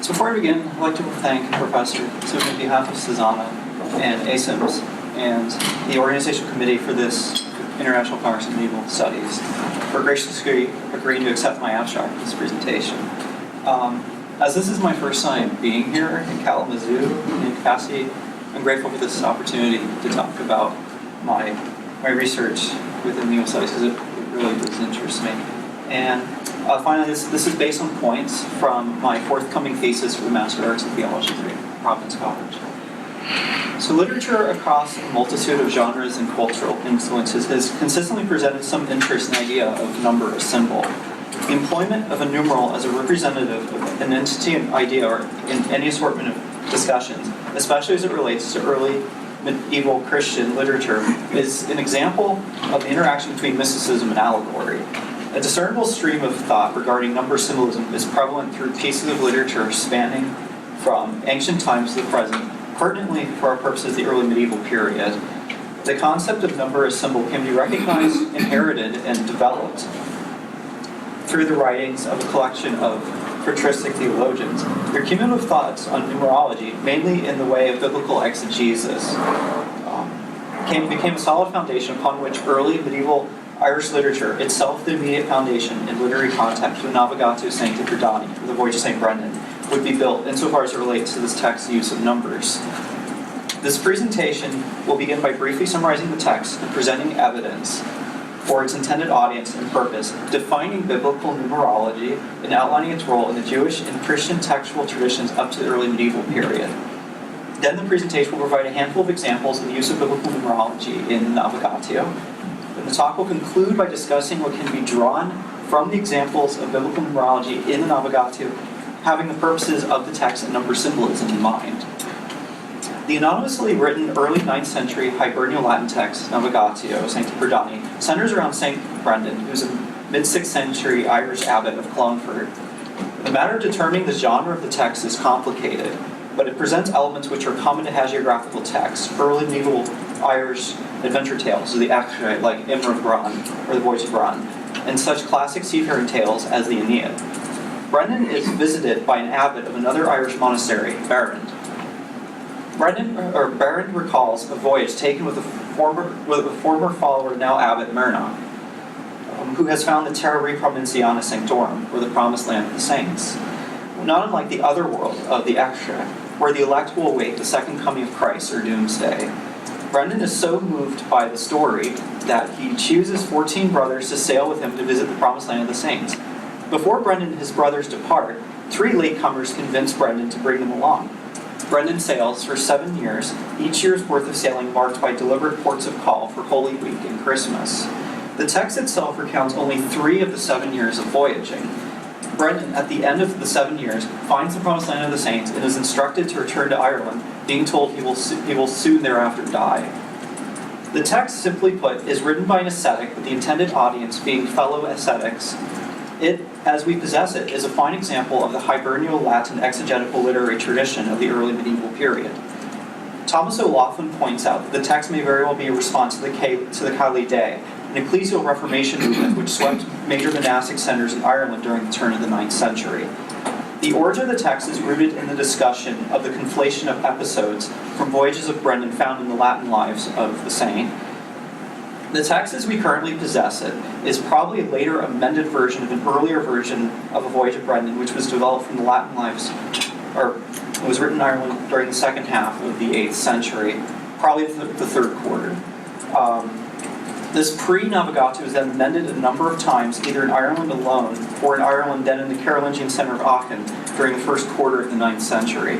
So before I begin, I'd like to thank Professor on behalf of Susanna and ASIMS and the organizational committee for this International Congress of Medieval Studies for graciously agreeing to accept my abstract for this presentation. As this is my first time being here in Kalamazoo in capacity, I'm grateful for this opportunity to talk about my research within medieval studies because it really does interest me. And finally, this is based on points from my forthcoming thesis for the Master of Arts in Theology at Providence College. So literature across a multitude of genres and cultural influences has consistently presented some interest in the idea of number as symbol. The employment of a numeral as a representative of an entity, an idea, or in any assortment of discussions, especially as it relates to early medieval Christian literature, is an example of the interaction between mysticism and allegory. A discernible stream of thought regarding number symbolism is prevalent through pieces of literature spanning from ancient times to the present, pertinently for our purposes the early medieval period. The concept of number as symbol can be recognized, inherited, and developed through the writings of a collection of patristic theologians. Their cumulative thoughts on numerology, mainly in the way of biblical exegesis, became a solid foundation upon which early medieval Irish literature, itself the immediate foundation in literary context for the Nauigatio Sancti Brendani, or the Voyage of St. Brendan, would be built insofar as it relates to this text's use of numbers. This presentation will begin by briefly summarizing the text and presenting evidence for its intended audience and purpose, defining biblical numerology and outlining its role in the Jewish and Christian textual traditions up to the early medieval period. Then the presentation will provide a handful of examples of the use of biblical numerology in the Nauigatio. And the talk will conclude by discussing what can be drawn from the examples of biblical numerology in the Nauigatio, having the purposes of the text and number symbolism in mind. The anonymously written early 9th century Hibernial Latin text, Nauigatio Sancti Brendani, centers around St. Brendan, who's a mid-6th century Irish abbot of Clonfert. The matter of determining the genre of the text is complicated, but it presents elements which are common to hagiographical texts, early medieval Irish adventure tales, the Aeschylean, like Imre of Bran, or the Voyage of Bran, and such classic seafaring tales as the Aeneid. Brendan is visited by an abbot of another Irish monastery, Barrand. Barrand recalls a voyage taken with a former follower, now abbot Myrna, who has found the Terra Provinciana Sanctorum, or the Promised Land of the Saints. Not unlike the other world of the Aeschylean, where the elect will await the second coming of Christ, or doomsday. Brendan is so moved by the story that he chooses 14 brothers to sail with him to visit the Promised Land of the Saints. Before Brendan and his brothers depart, 3 latecomers convince Brendan to bring them along. Brendan sails for 7 years, each year's worth of sailing marked by deliberate ports of call for Holy Week and Christmas. The text itself recounts only 3 of the 7 years of voyaging. Brendan, at the end of the 7 years, finds the Promised Land of the Saints and is instructed to return to Ireland, being told he will soon thereafter die. The text, simply put, is written by an ascetic, with the intended audience being fellow ascetics. It, as we possess it, is a fine example of the Hibernial Latin exegetical literary tradition of the early medieval period. Thomas O'Loughlin points out that the text may very well be a response to the Cailí Day, an ecclesial Reformation movement which swept major monastic centers in Ireland during the turn of the 9th century. The origin of the text is rooted in the discussion of the conflation of episodes from Voyages of Brendan found in the Latin lives of the saint. The text as we currently possess it is probably a later amended version of an earlier version of a Voyage of Brendan, which was developed from the Latin lives, or it was written in Ireland during the second half of the 8th century, probably the third quarter. This pre-Nauigatio was then amended a number of times, either in Ireland alone, or in Ireland, then in the Carolingian centre of Aachen, during the first quarter of the 9th century.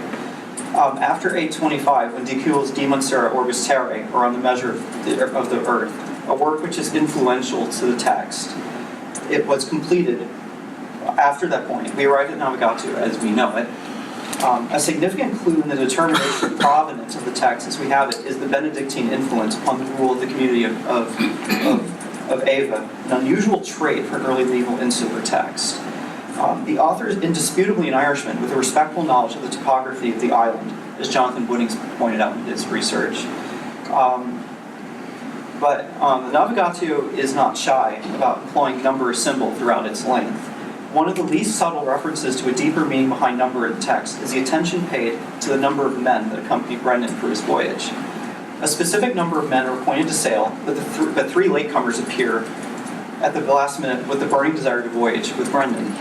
After 825, when Dicule's De Montserrat Orbis Terrae, or On the Measure of the Earth, a work which is influential to the text, it was completed. After that point, we arrived at Nauigatio as we know it. A significant clue in the determination of provenance of the text as we have it is the Benedictine influence upon the rule of the community of Ava, an unusual trait for an early medieval insular text. The author is indisputably an Irishman with a respectful knowledge of the topography of the island, as Jonathan Woodings pointed out in his research. But the Nauigatio is not shy about employing number as symbol throughout its length. One of the least subtle references to a deeper meaning behind number in the text is the attention paid to the number of men that accompanied Brendan for his voyage. A specific number of men are appointed to sail, but the three latecomers appear at the last minute with the burning desire to voyage with Brendan.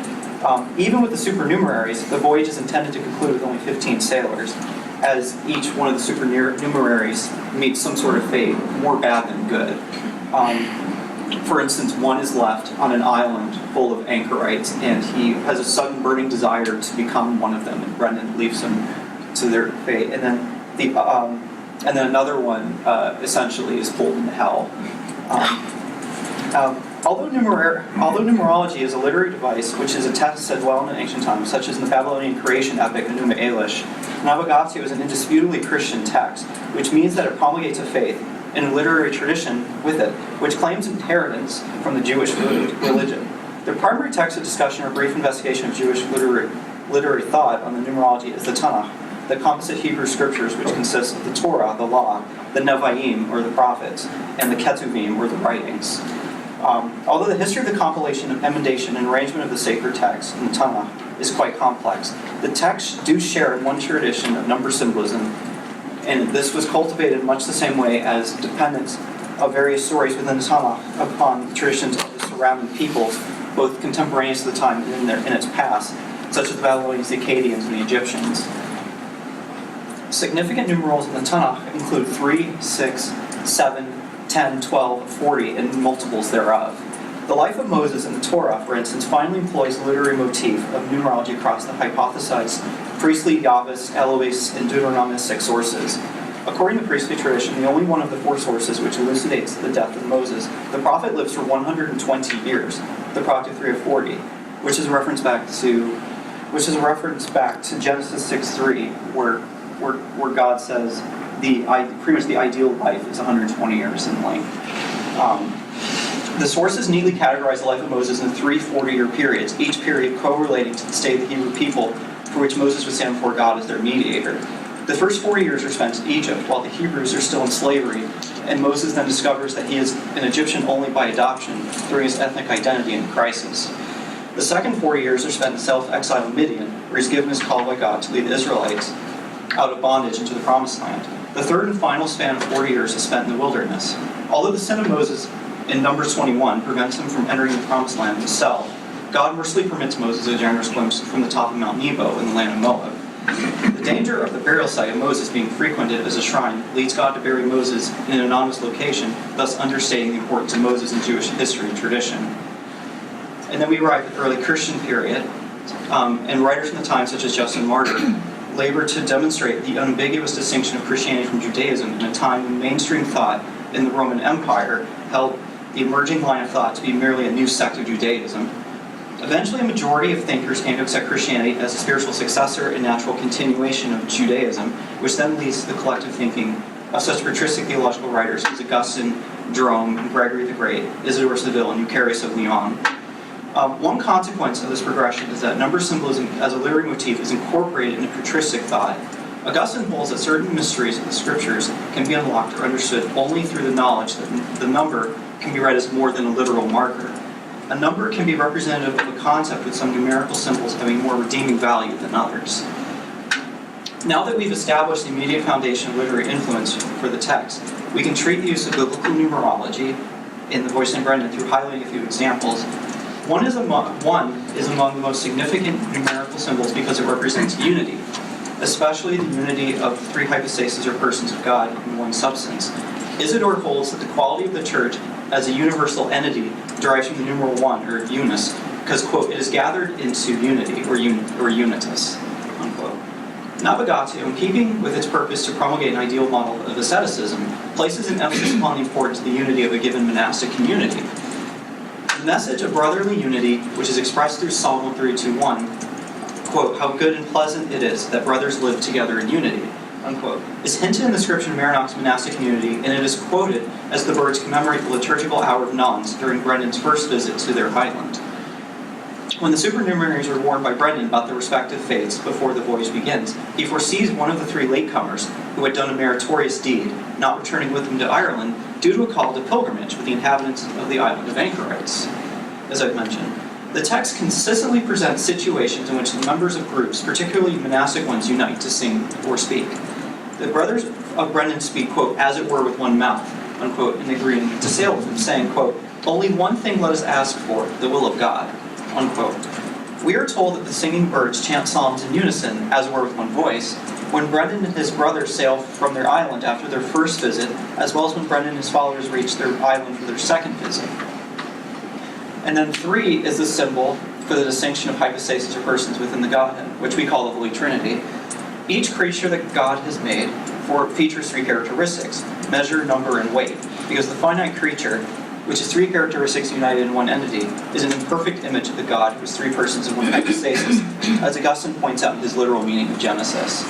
Even with the supernumeraries, the voyage is intended to conclude with only 15 sailors, as each one of the supernumeraries meets some sort of fate, more bad than good. For instance, one is left on an island full of anchorites, and he has a sudden burning desire to become one of them, and Brendan leaves him to their fate. And then another one essentially is pulled into hell. Although numerology is a literary device, which is a text said well in ancient times, such as in the Babylonian creation epic Enuma Elish, Nauigatio is an indisputably Christian text, which means that it promulgates a faith and a literary tradition with it, which claims inheritance from the Jewish religion. The primary text of discussion or brief investigation of Jewish literary thought on the numerology is the Tanakh, the composite Hebrew scriptures which consist of the Torah, the law, the Nevi'im, or the prophets, and the Ketuvim, or the writings. Although the history of the compilation, emendation, and arrangement of the sacred text in the Tanakh is quite complex, the texts do share in one tradition of number symbolism, and this was cultivated in much the same way as dependence of various stories within the Tanakh upon the traditions of the surrounding peoples, both contemporaneous to the time and in its past, such as the Babylonians, the Akkadians, and the Egyptians. Significant numerals in the Tanakh include 3, 6, 7, 10, 12, 40, and multiples thereof. The life of Moses in the Torah, for instance, finally employs the literary motif of numerology across the hypothesized priestly, Yahwist, Elohist, and Deuteronomistic sources. According to the priestly tradition, the only one of the four sources which elucidates the death of Moses, the prophet lives for 120 years, the product of 3 of 40, which is a reference back to Genesis 6:3, where God says pretty much the ideal life is 120 years in length. The sources neatly categorize the life of Moses into 3 40-year periods, each period correlating to the state of the Hebrew people for which Moses would stand before God as their mediator. The first 40 years are spent in Egypt while the Hebrews are still in slavery, and Moses then discovers that he is an Egyptian only by adoption, throwing his ethnic identity into crisis. The second 40 years are spent in self-exile in Midian, where he's given his call by God to lead the Israelites out of bondage into the Promised Land. The third and final span of 40 years is spent in the wilderness. Although the sin of Moses in Numbers 21 prevents him from entering the Promised Land himself, God mercifully permits Moses a generous glimpse from the top of Mount Nebo in the land of Moab. The danger of the burial site of Moses being frequented as a shrine leads God to bury Moses in an anonymous location, thus understating the importance of Moses in Jewish history and tradition. And then we arrive at the early Christian period, and writers from the time, such as Justin Martyr, labor to demonstrate the unambiguous distinction of Christianity from Judaism in a time when mainstream thought in the Roman Empire held the emerging line of thought to be merely a new sect of Judaism. Eventually, a majority of thinkers came to accept Christianity as a spiritual successor and natural continuation of Judaism, which then leads to the collective thinking of such patristic theological writers as Augustine, Jerome, Gregory the Great, Isidore Seville, and Eucharius of Lyon. One consequence of this progression is that number symbolism as a literary motif is incorporated into patristic thought. Augustine holds that certain mysteries of the scriptures can be unlocked or understood only through the knowledge that the number can be read as more than a literal marker. A number can be representative of a concept with some numerical symbols having more redeeming value than others. Now that we've established the immediate foundation of literary influence for the text, we can treat the use of biblical numerology in the Voice of St. Brendan through highlighting a few examples. One is among the most significant numerical symbols because it represents unity, especially the unity of the three hypostases or persons of God in one substance. Isidore holds that the quality of the church as a universal entity derives from the numeral 1, or unus, because, quote, it is gathered into unity, or unitas, unquote. Nauigatio, in keeping with its purpose to promulgate an ideal model of asceticism, places an emphasis upon the importance of the unity of a given monastic community. The message of brotherly unity, which is expressed through Psalm 132:1, quote, how good and pleasant it is that brothers live together in unity, unquote, is hinted in the description of Maranach's monastic community, and it is quoted as the birds commemorate the liturgical hour of Nones during Brendan's first visit to their highland. When the supernumeraries are warned by Brendan about their respective fates before the voyage begins, he foresees one of the three latecomers, who had done a meritorious deed, not returning with him to Ireland due to a call to pilgrimage with the inhabitants of the island of Anchorites, as I've mentioned. The text consistently presents situations in which the members of groups, particularly monastic ones, unite to sing or speak. The brothers of Brendan speak, quote, as it were with one mouth, unquote, and agreeing to sail with him, saying, quote, only one thing let us ask for, the will of God, unquote. We are told that the singing birds chant psalms in unison, as it were with one voice, when Brendan and his brothers sail from their island after their first visit, as well as when Brendan and his followers reach their island for their second visit. And then 3 is the symbol for the distinction of hypostases or persons within the Godhead, which we call the Holy Trinity. Each creature that God has made features 3 characteristics: measure, number, and weight, because the finite creature, which is 3 characteristics united in one entity, is an imperfect image of the God who is 3 persons in one hypostasis, as Augustine points out in his literal meaning of Genesis.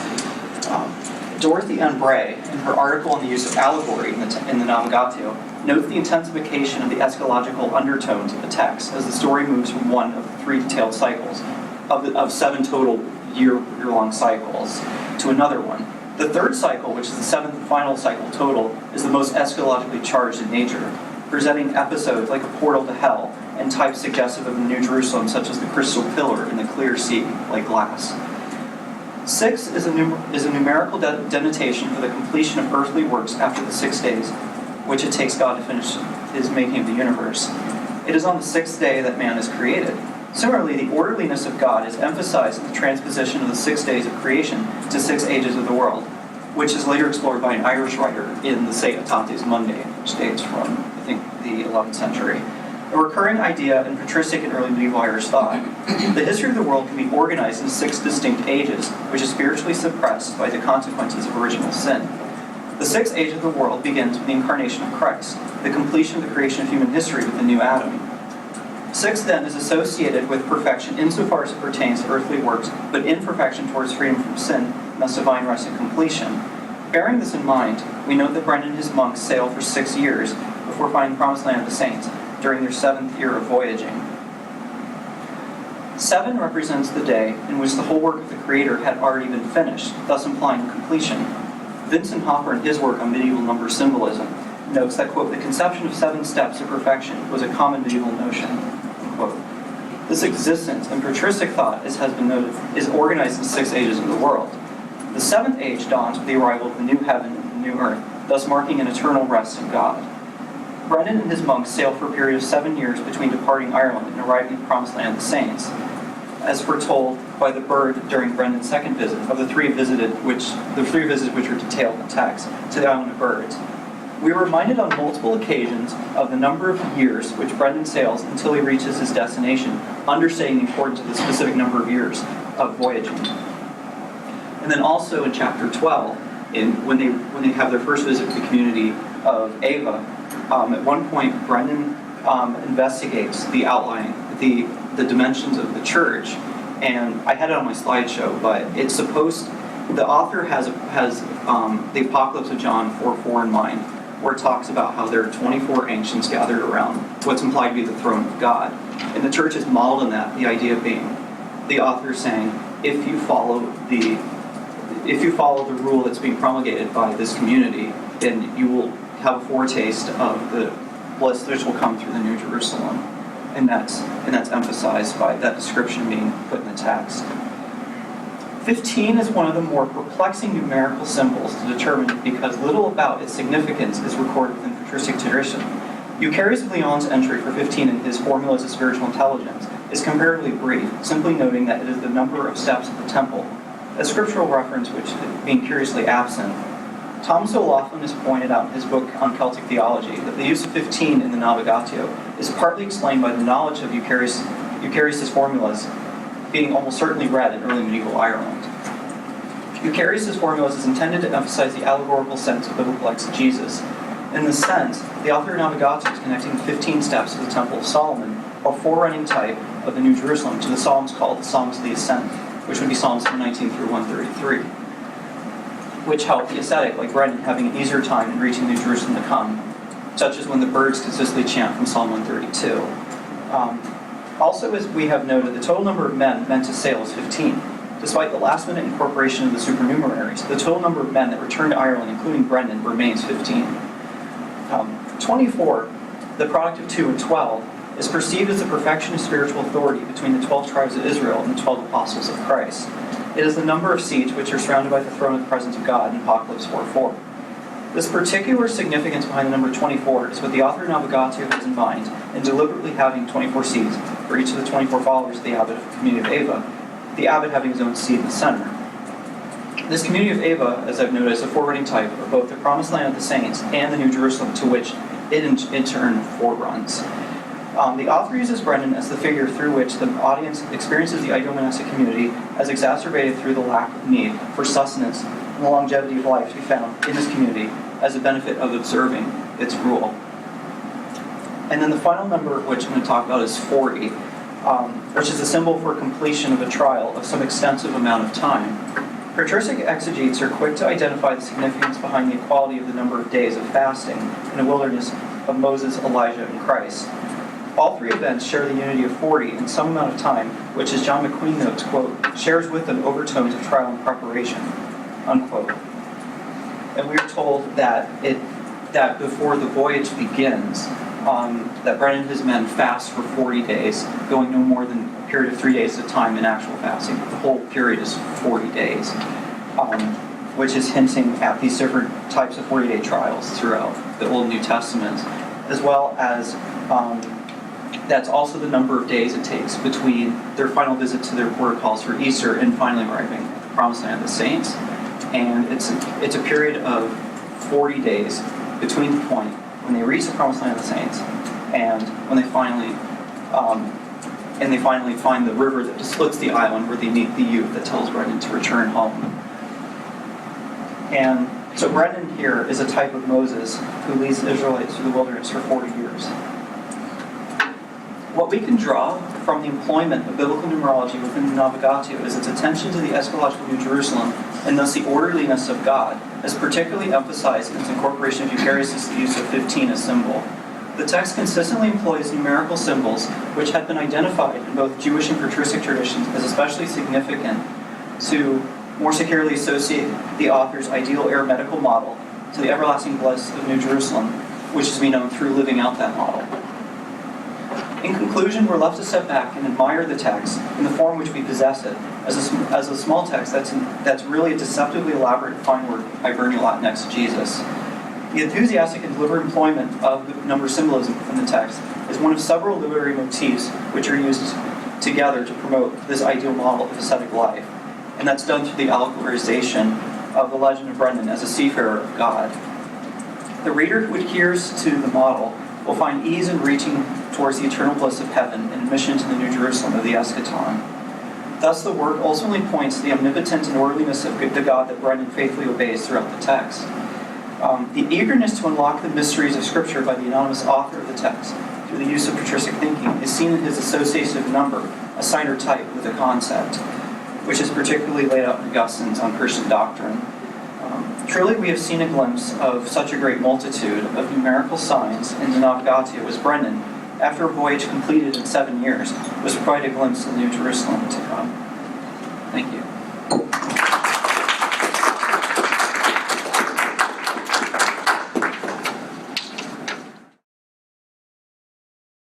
Dorothy N. Bray, in her article on the use of allegory in the Nauigatio, notes the intensification of the eschatological undertones of the text as the story moves from one of the 3 detailed cycles, of 7 total year-long cycles, to another one. The 3rd cycle, which is the 7th and final cycle total, is the most eschatologically charged in nature, presenting episodes like a portal to hell and types suggestive of the New Jerusalem, such as the crystal pillar and the clear sea like glass. 6 is a numerical denotation for the completion of earthly works after the 6 days, which it takes God to finish his making of the universe. It is on the 6th day that man is created. Similarly, the orderliness of God is emphasized in the transposition of the 6 days of creation to 6 ages of the world, which is later explored by an Irish writer in the Se Aetantes Mundi, which dates from, I think, the 11th century. A recurring idea in patristic and early medieval Irish thought. The history of the world can be organized in 6 distinct ages, which is spiritually suppressed by the consequences of original sin. The 6th age of the world begins with the incarnation of Christ, the completion of the creation of human history with the new Adam. 6 then is associated with perfection insofar as it pertains to earthly works, but imperfection towards freedom from sin, thus divine rest and completion. Bearing this in mind, we note that Brendan and his monks sail for 6 years before finding the promised land of the saints, during their 7th year of voyaging. 7 represents the day in which the whole work of the Creator had already been finished, thus implying completion. Vincent Hopper, in his work on medieval number symbolism, notes that, quote, the conception of 7 steps of perfection was a common medieval notion, unquote. This existence in patristic thought, as has been noted, is organized in 6 ages of the world. The 7th age dawns with the arrival of the new heaven and the new earth, thus marking an eternal rest in God. Brendan and his monks sailed for a period of 7 years between departing Ireland and arriving at the promised land of the saints, as foretold by the bird during Brendan's 2nd visit, of the 3 visits which are detailed in the text, to the island of birds. We are reminded on multiple occasions of the number of years which Brendan sails until he reaches his destination, understating the importance of the specific number of years of voyaging. And then also in chapter 12, when they have their first visit to the community of Ava, at one point Brendan investigates the outline, the dimensions of the church, and I had it on my slideshow, but it's supposed, the author has the Apocalypse of John 4:4 in mind, where it talks about how there are 24 ancients gathered around what's implied to be the throne of God. And the church is modeled in that, the idea being, the author saying, if you follow the rule that's being promulgated by this community, then you will have a foretaste of the bliss which will come through the New Jerusalem. And that's emphasized by that description being put in the text. 15 is one of the more perplexing numerical symbols to determine because little about its significance is recorded within patristic tradition. Eucharius of Lyon's entry for 15 in his Formulas of Spiritual Intelligence is comparatively brief, simply noting that it is the number of steps of the temple, a scriptural reference which being curiously absent. Thomas O'Loughlin has pointed out in his book on Celtic theology that the use of 15 in the Nauigatio is partly explained by the knowledge of Eucharius' formulas being almost certainly read in early medieval Ireland. Eucharius' formulas is intended to emphasize the allegorical sense of biblical exegesis. In this sense, the author of Nauigatio is connecting the 15 steps of the Temple of Solomon, a forerunning type of the New Jerusalem, to the Psalms called the Psalms of the Ascent, which would be Psalms 119 through 133. Which help the ascetic, like Brendan, having an easier time in reaching New Jerusalem to come, such as when the birds consistently chant from Psalm 132. Also, as we have noted, the total number of men meant to sail is 15. Despite the last-minute incorporation of the supernumeraries, the total number of men that returned to Ireland, including Brendan, remains 15. 24, the product of 2 and 12, is perceived as the perfection of spiritual authority between the 12 tribes of Israel and the 12 apostles of Christ. It is the number of seats which are surrounded by the throne of the presence of God in Apocalypse 4:4. This particular significance behind the number 24 is what the author of Nauigatio has in mind in deliberately having 24 seats for each of the 24 followers of the abbot of the community of Ava, the abbot having his own seat in the center. This community of Ava, as I've noted, is a forwarding type of both the promised land of the saints and the New Jerusalem to which it in turn foreruns. The author uses Brendan as the figure through which the audience experiences the ideal monastic community as exacerbated through the lack of need for sustenance and the longevity of life to be found in this community as a benefit of observing its rule. And then the final number, which I'm going to talk about, is 40, which is a symbol for completion of a trial of some extensive amount of time. Patristic exegetes are quick to identify the significance behind the equality of the number of days of fasting in the wilderness of Moses, Elijah, and Christ. All three events share the unity of 40 in some amount of time, which, as John McQueen notes, quote, shares with them overtones of trial and preparation, unquote. And we are told that before the voyage begins, that Brendan and his men fast for 40 days, going no more than a period of 3 days at a time in actual fasting. The whole period is 40 days, which is hinting at these different types of 40-day trials throughout the Old and New Testaments, as well as that's also the number of days it takes between their final visit to their quarter calls for Easter and finally arriving at the Promised Land of the Saints. And it's a period of 40 days between the point when they reach the Promised Land of the Saints and when they finally find the river that splits the island where they meet the youth that tells Brendan to return home. And so Brendan here is a type of Moses who leads the Israelites through the wilderness for 40 years. What we can draw from the employment of biblical numerology within the Nauigatio is its attention to the eschatological New Jerusalem and thus the orderliness of God, as particularly emphasized in its incorporation of Eucharistus, the use of 15 as symbol. The text consistently employs numerical symbols which had been identified in both Jewish and patristic traditions as especially significant to more securely associate the author's ideal arithmetical model to the everlasting bliss of New Jerusalem, which is to be known through living out that model. In conclusion, we're left to step back and admire the text in the form which we possess it, as a small text that's really a deceptively elaborate fine word of Hibernian Latin exegesis. The enthusiastic and deliberate employment of the number symbolism within the text is one of several literary motifs which are used together to promote this ideal model of ascetic life, and that's done through the allegorization of the legend of Brendan as a seafarer of God. The reader who adheres to the model will find ease in reaching towards the eternal bliss of heaven and admission to the New Jerusalem of the eschaton. Thus, the work ultimately points to the omnipotence and orderliness of the God that Brendan faithfully obeys throughout the text. The eagerness to unlock the mysteries of Scripture by the anonymous author of the text through the use of patristic thinking is seen in his association of number, a sign or type with a concept, which is particularly laid out in Augustine's On Christian Doctrine. Truly, we have seen a glimpse of such a great multitude of numerical signs in the Nauigatio as Brendan, after a voyage completed in 7 years, was provided a glimpse of the New Jerusalem to come. Thank you.